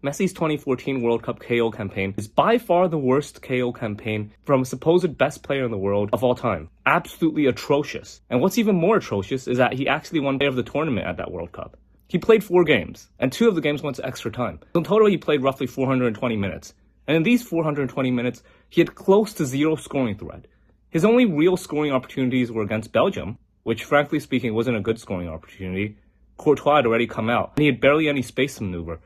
Messi's 2014 World Cup KO campaign is by far the worst KO campaign from a supposed best player in the world of all time. Absolutely atrocious. And what's even more atrocious is that he actually won player of the tournament at that World Cup. He played 4 games, and 2 of the games went to extra time. In total, he played roughly 420 minutes. And in these 420 minutes, he had close to 0 scoring threat. His only real scoring opportunities were against Belgium, which frankly speaking wasn't a good scoring opportunity. Courtois had already come out, and he had barely any space to maneuver.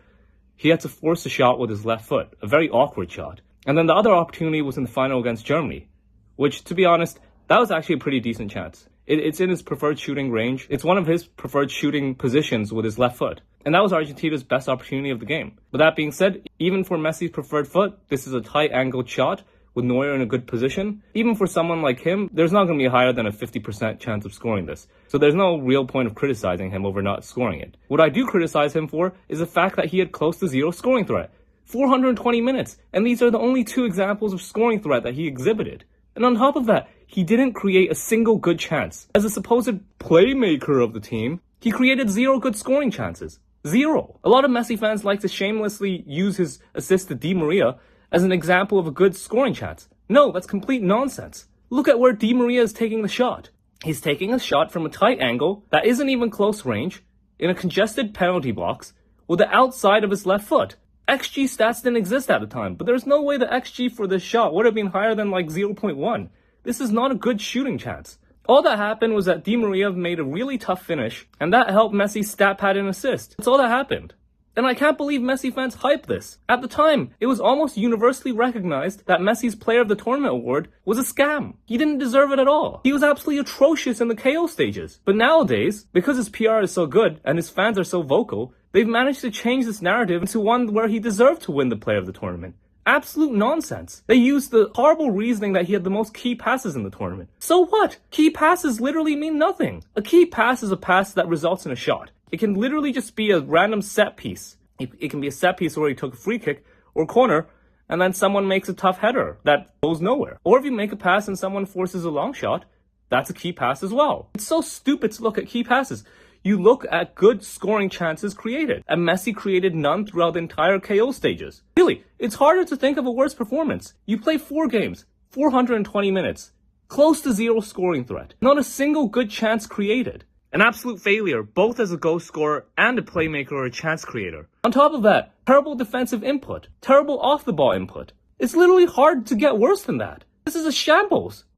He had to force a shot with his left foot, a very awkward shot. And then the other opportunity was in the final against Germany, which, to be honest, that was actually a pretty decent chance. It's in his preferred shooting range. It's one of his preferred shooting positions with his left foot. And that was Argentina's best opportunity of the game. With that being said, even for Messi's preferred foot, this is a tight-angled shot with Neuer in a good position. Even for someone like him, there's not going to be higher than a 50% chance of scoring this. So there's no real point of criticizing him over not scoring it. What I do criticize him for is the fact that he had close to 0 scoring threat. 420 minutes, and these are the only 2 examples of scoring threat that he exhibited. And on top of that, he didn't create a single good chance. As a supposed playmaker of the team, he created 0 good scoring chances. 0. A lot of Messi fans like to shamelessly use his assist to Di Maria as an example of a good scoring chance. No, that's complete nonsense. Look at where Di Maria is taking the shot. He's taking a shot from a tight angle that isn't even close range, in a congested penalty box, with the outside of his left foot. XG stats didn't exist at the time, but there's no way the XG for this shot would have been higher than like 0.1. This is not a good shooting chance. All that happened was that Di Maria made a really tough finish, and that helped Messi stat pad an assist. That's all that happened. And I can't believe Messi fans hype this. At the time, it was almost universally recognized that Messi's Player of the Tournament award was a scam. He didn't deserve it at all. He was absolutely atrocious in the KO stages. But nowadays, because his PR is so good and his fans are so vocal, they've managed to change this narrative into one where he deserved to win the Player of the Tournament. Absolute nonsense. They used the horrible reasoning that he had the most key passes in the tournament. So what? Key passes literally mean nothing. A key pass is a pass that results in a shot. It can literally just be a random set piece. It can be a set piece where he took a free kick or corner, and then someone makes a tough header that goes nowhere. Or if you make a pass and someone forces a long shot, that's a key pass as well. It's so stupid to look at key passes. You look at good scoring chances created, and Messi created none throughout the entire KO stages. Really, it's harder to think of a worse performance. You play 4 games, 420 minutes, close to 0 scoring threat. Not a single good chance created. An absolute failure, both as a goal scorer and a playmaker or a chance creator. On top of that, terrible defensive input, terrible off-the-ball input. It's literally hard to get worse than that. This is a shambles.